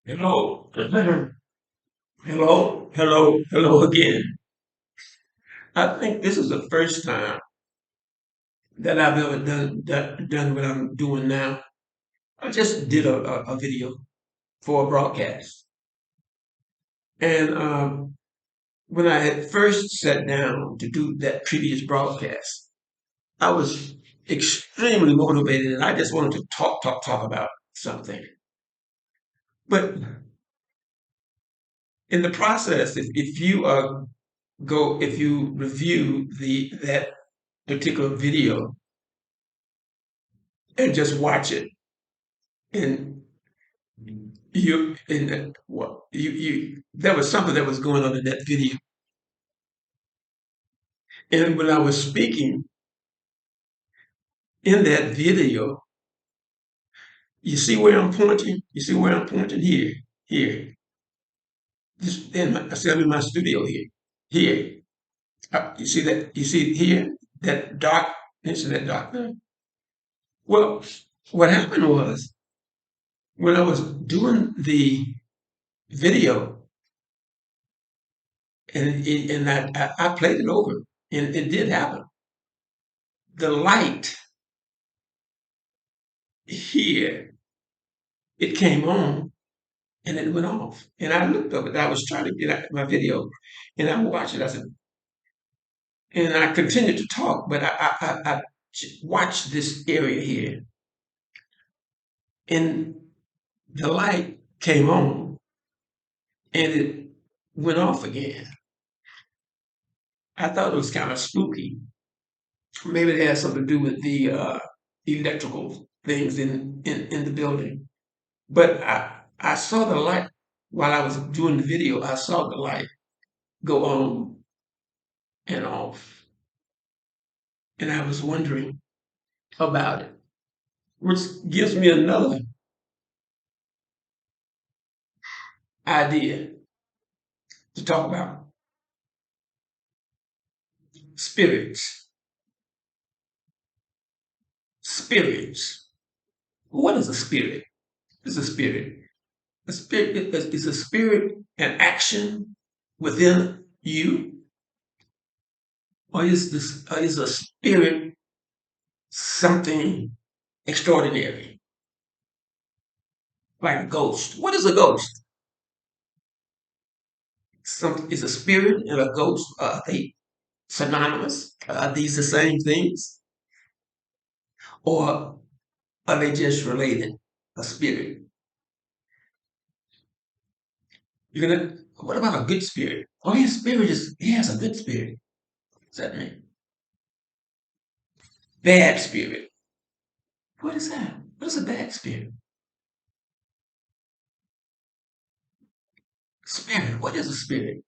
Hello. Hello again. I think this is the first time that I've ever done what I'm doing now. I just did a video for a broadcast. And when I had first sat down to do that previous broadcast, I was extremely motivated and I just wanted to talk about something. But in the process, if you if you review that particular video and just watch it, and you there was something that was going on in that video, and when I was speaking in that video, you see where I'm pointing. You see where I'm pointing here. This, I see I'm in my studio here. You see that? You see here that dark. You see that dark there? Well, what happened was when I was doing the video, and I played it over, and it did happen. The light here, it came on and it went off. And I looked up it. I was trying to get out my video and I watched it. I said, and I continued to talk, but I watched this area here and the light came on and it went off again. I thought it was kind of spooky. Maybe it had something to do with the electrical things in the building. But I saw the light while I was doing the video. I saw the light go on and off. And I was wondering about it, which gives me another idea to talk about spirits. Spirits. What is a spirit? It's a spirit. A spirit is a spirit an action within you, or is a spirit something extraordinary, like a ghost? What is a ghost? Some is a spirit and a ghost. Are they synonymous? Are these the same things, or are they just related? A spirit. You're gonna. What about a good spirit? Oh, his spirit is. He has a good spirit. What's that mean? Bad spirit. What is that? What is a bad spirit? Spirit. What is a spirit?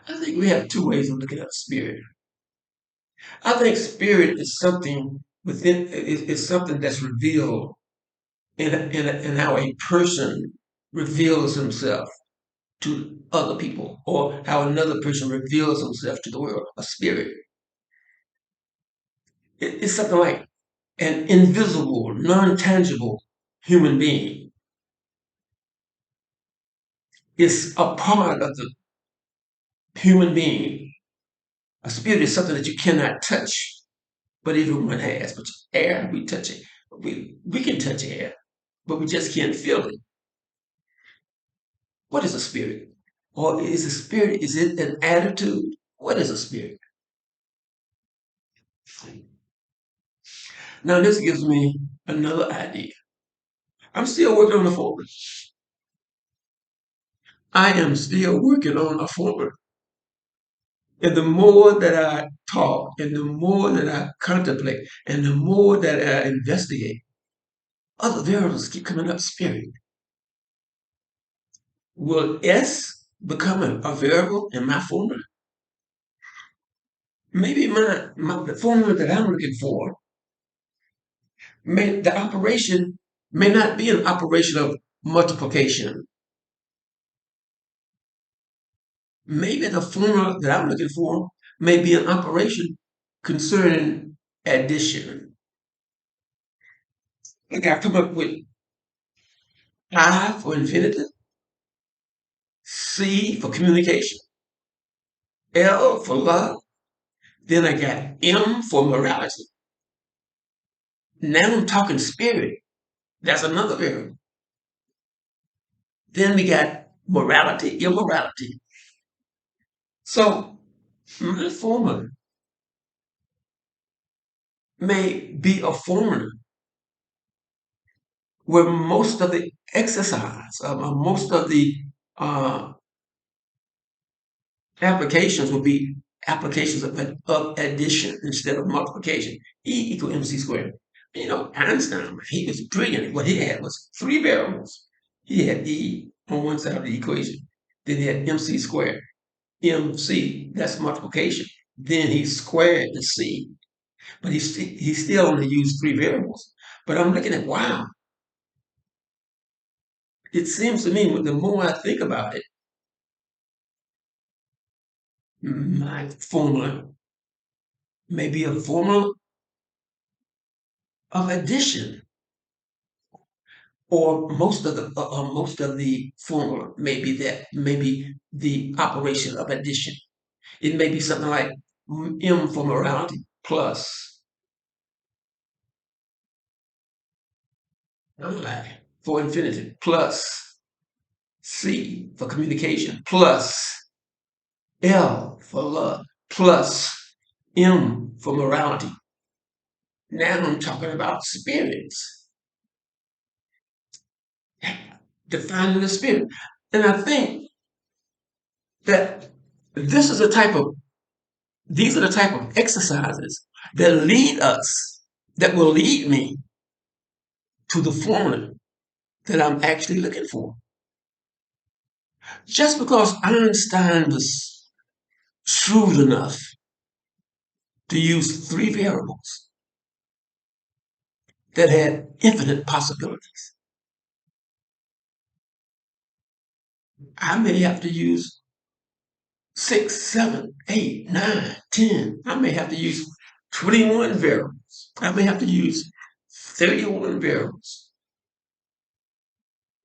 I think we have two ways of looking at spirit. I think spirit is something within. Is something that's revealed in how a person reveals himself to other people, or how another person reveals himself to the world. A spirit. It's something like an invisible, non-tangible human being. It's a part of the human being. A spirit is something that you cannot touch, but everyone has. But air, we touch it. We can touch air, but we just can't feel it. What is a spirit? Or is a spirit, is it an attitude? What is a spirit? Now, this gives me another idea. I'm still working on the formula. I am still working on a formula. And the more that I talk, and the more that I contemplate, and the more that I investigate, other variables keep coming up. Spirit. Will S become a variable in my formula? Maybe the formula that I'm looking for, the operation may not be an operation of multiplication. Maybe the formula that I'm looking for may be an operation concerning addition. Like I come up with I for infinitive, C for communication, L for love. Then I got M for morality. Now I'm talking spirit. That's another variable. Then we got morality, immorality. So my formula may be a formula where most of the exercise, most of the uh, applications will be applications of addition instead of multiplication. E equal mc squared. You know, Einstein, he was brilliant. What he had was three variables. He had E on one side of the equation. Then he had mc squared. MC, that's multiplication. Then he squared the C, but he still only used three variables. But I'm looking at, wow, it seems to me the more I think about it, my formula may be a formula of addition, or most of the formula may be that maybe the operation of addition. It may be something like M for morality plus I for infinity plus C for communication plus L for love plus M for morality. Now I'm talking about spirits, defining the spirit. And I think that this is a type of these are the type of exercises that lead us, that will lead me to the formula that I'm actually looking for. Just because Einstein was shrewd enough to use three variables that had infinite possibilities, I may have to use six, seven, eight, nine, 10. I may have to use 21 variables. I may have to use 31 variables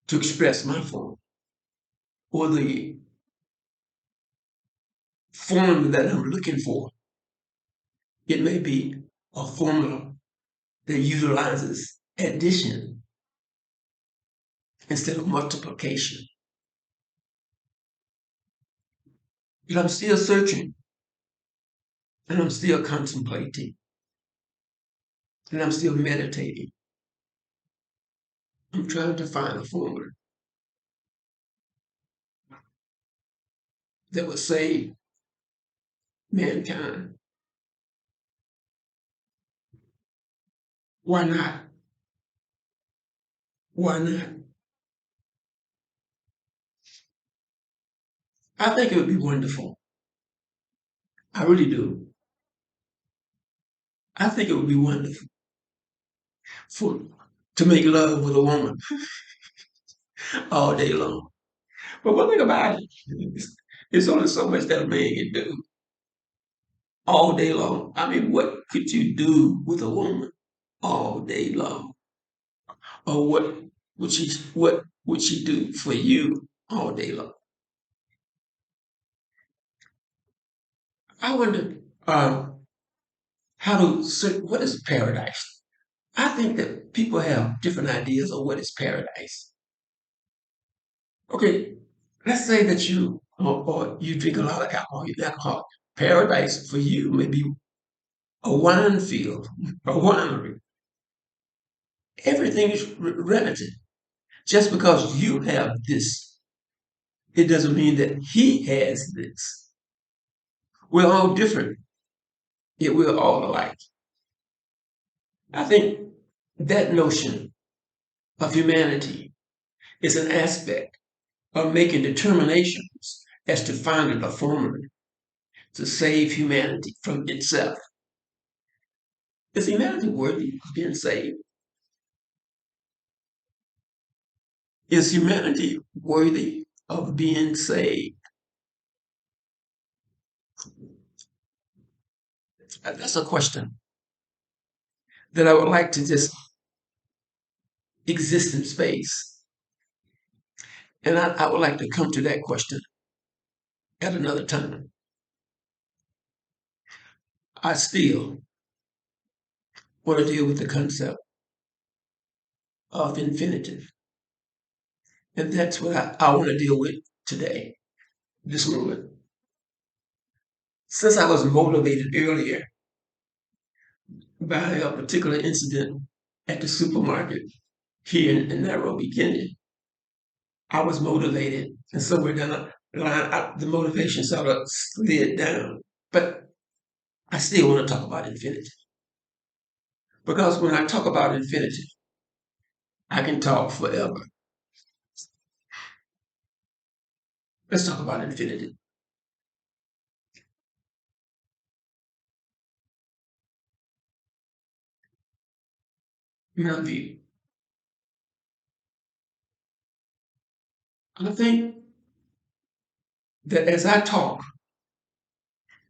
to express my form or the formula that I'm looking for. It may be a formula that utilizes addition instead of multiplication. But I'm still searching and I'm still contemplating and I'm still meditating. I'm trying to find a formula that would save mankind. Why not? Why not? I think it would be wonderful. I really do. I think it would be wonderful for to make love with a woman all day long. But one thing about it, it's only so much that a man can do all day long. I mean, what could you do with a woman all day long? Or what would she do for you all day long? I wonder what is paradise? I think that people have different ideas of what is paradise. Okay, let's say that or you drink a lot of alcohol, you alcohol. Paradise for you may be a wine field, a winery. Everything is relative. Just because you have this, it doesn't mean that he has this. We're all different, yet we're all alike. I think that notion of humanity is an aspect of making determinations as to finding a formula to save humanity from itself. Is humanity worthy of being saved? Is humanity worthy of being saved? That's a question that I would like to just exist in space And I would like to come to that question at another time. I still want to deal with the concept of infinitive. And that's what I want to deal with today, this moment. Since I was motivated earlier by a particular incident at the supermarket here in Nairobi, Kenya, I was motivated. And somewhere down the line, the motivation sort of slid down. But I still want to talk about infinity. Because when I talk about infinity, I can talk forever. Let's talk about infinity. My view. I think that as I talk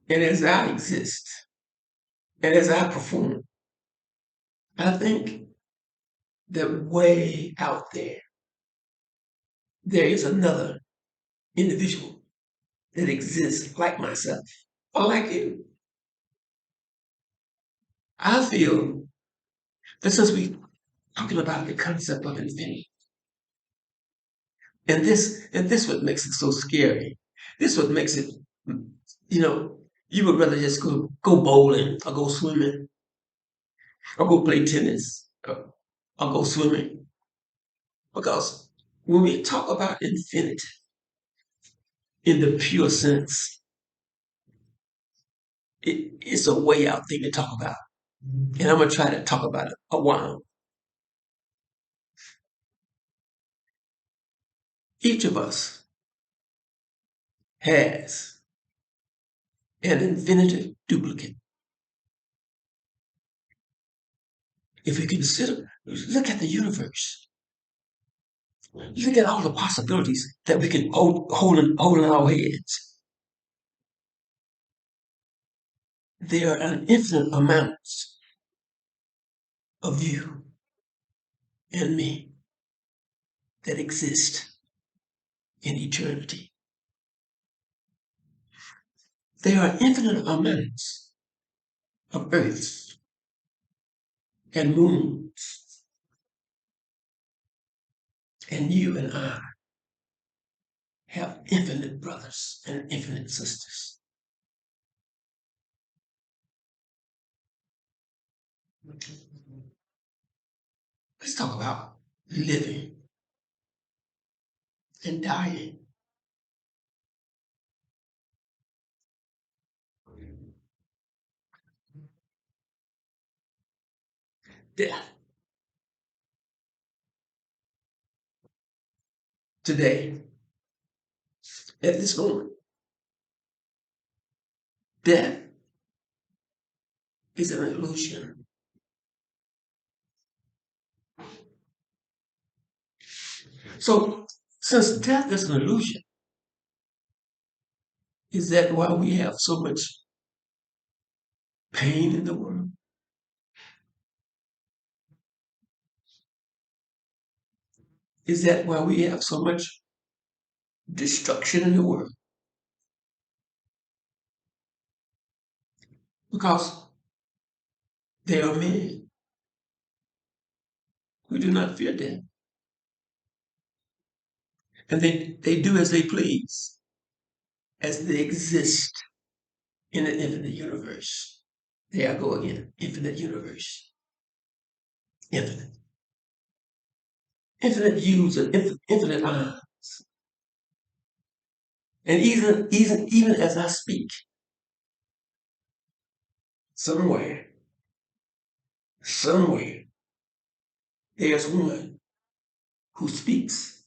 and as I exist and as I perform, I think that way out there is another individual that exists like myself or like you. I feel that since we're talking about the concept of infinity, and this what makes it so scary. This what makes it, you would rather just go bowling or go swimming or go play tennis or go swimming. Because when we talk about infinity in the pure sense, it's a way out thing to talk about. And I'm going to try to talk about it a while. Each of us has an infinitive duplicate. If we consider, look at the universe. Look at all the possibilities that we can hold in our heads. There are an infinite amounts of you and me that exist in eternity. There are infinite amounts of earths and moons, and you and I have infinite brothers and infinite sisters. Let's talk about living and dying. Death. Today, at this moment, death is an illusion. So, since death is an illusion, is that why we have so much pain in the world? Is that why we have so much destruction in the world? Because there are men who do not fear death. And they do as they please, as they exist in an infinite universe. There I go again, infinite universe. Infinite. Infinite views and infinite minds. And even as I speak, somewhere, there's one who speaks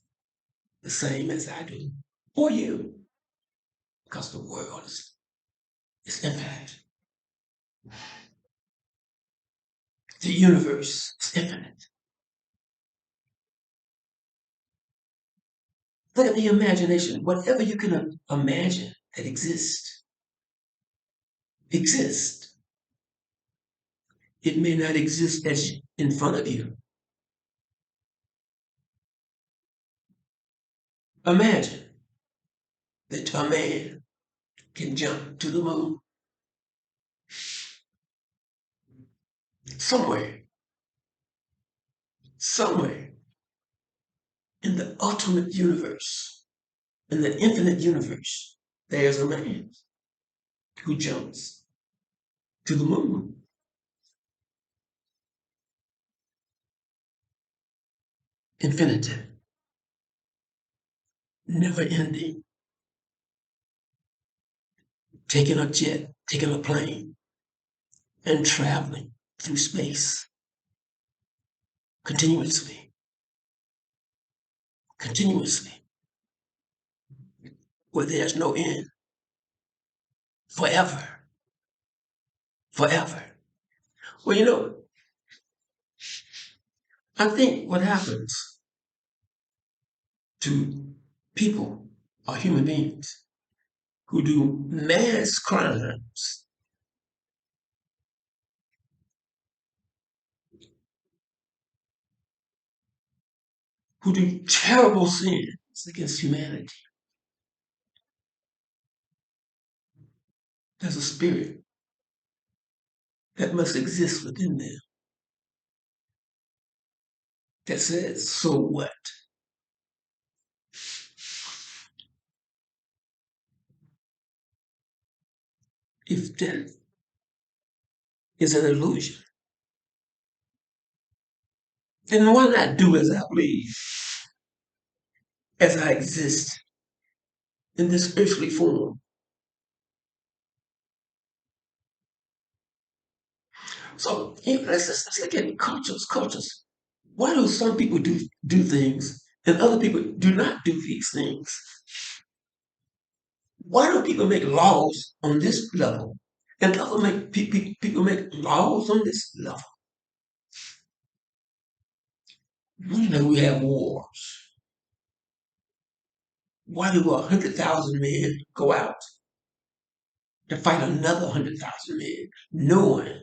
the same as I do, or you, because the world is infinite. The universe is infinite. Look at the imagination. Whatever you can imagine that exists. It may not exist as in front of you, Imagine that a man can jump to the moon somewhere, somewhere in the ultimate universe, in the infinite universe. There's a man who jumps to the moon. Infinity, never ending, taking a jet, taking a plane, and traveling through space continuously, continuously, where there's no end, forever, forever. Well, I think what happens to people or human beings who do mass crimes, who do terrible sins against humanity, there's a spirit that must exist within them that says, so what? If death is an illusion, then why not do as I believe, as I exist in this earthly form? So let's look at cultures. Why do some people do things and other people do not do these things? Why do people make laws on this level and other people make laws on this level? We know we have wars. Why do 100,000 men go out to fight another 100,000 men, knowing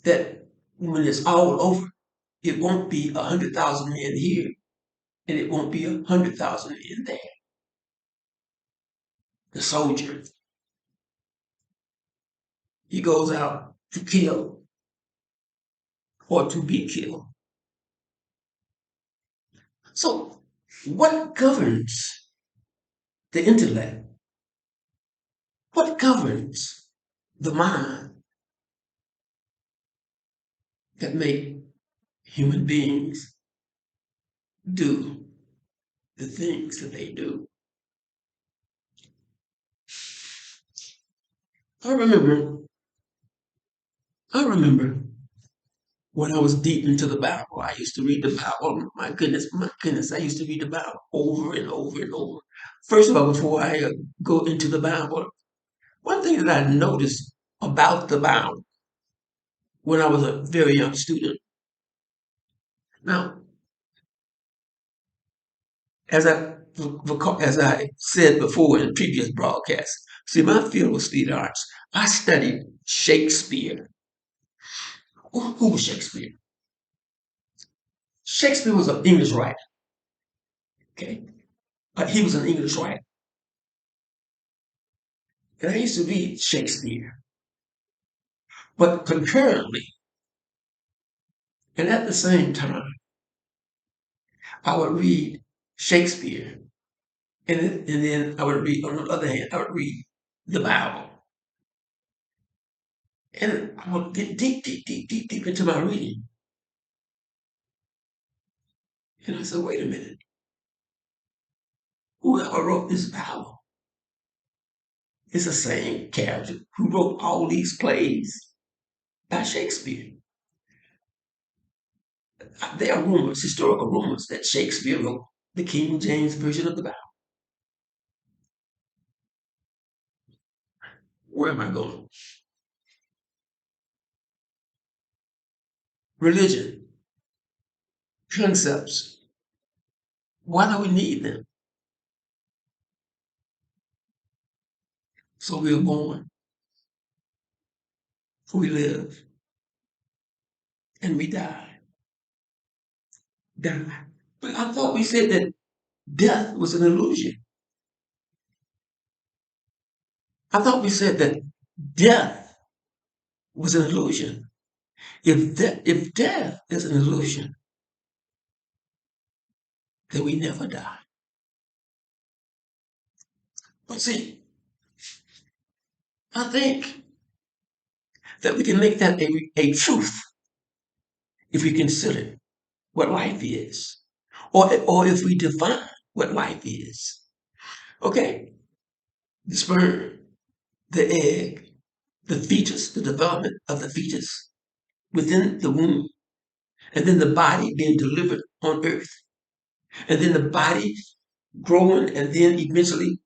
that when it's all over, it won't be 100,000 men here and it won't be 100,000 men there? The soldier, he goes out to kill or to be killed. So, what governs the intellect? What governs the mind that make human beings do the things that they do? I remember, I remember when I was deep into the Bible. I used to read the Bible. My goodness, I used to read the Bible over and over and over. First of all, before I go into the Bible, one thing that I noticed about the Bible when I was a very young student. Now, as I said before in previous broadcasts, see, my field was theater arts. I studied Shakespeare. Who was Shakespeare? Shakespeare was an English writer. Okay, he was an English writer, and I used to read Shakespeare. But concurrently, and at the same time, I would read Shakespeare, and then I would read. On the other hand, I would read the Bible, and I would get deep, deep, deep, deep, deep into my reading. And I said, wait a minute, whoever wrote this Bible is the same character who wrote all these plays by Shakespeare. There are rumors, historical rumors, that Shakespeare wrote the King James Version of the Bible. Where am I going? Religion, concepts. Why do we need them? So we are born, we live, and we die. Die. But I thought we said that death was an illusion. I thought we said that death was an illusion. If death is an illusion, then we never die. But see, I think that we can make that a truth if we consider what life is, or if we define what life is. Okay, the sperm, the egg, the fetus, the development of the fetus within the womb, and then the body being delivered on earth, and then the body growing and then eventually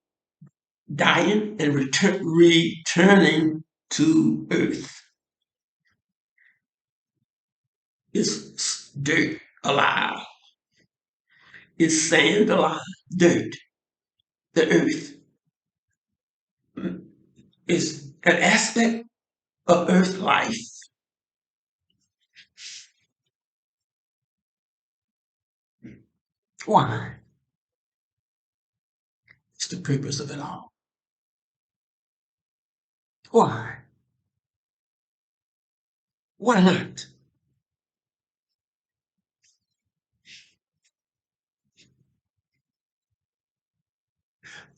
dying and returning to earth. Is dirt alive? Is sand alive? Dirt, the earth, is an aspect of earth life. Why? It's the purpose of it all. Why? Why not?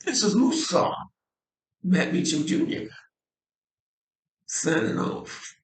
This is Musa, Matt Mitchell Jr., signing off.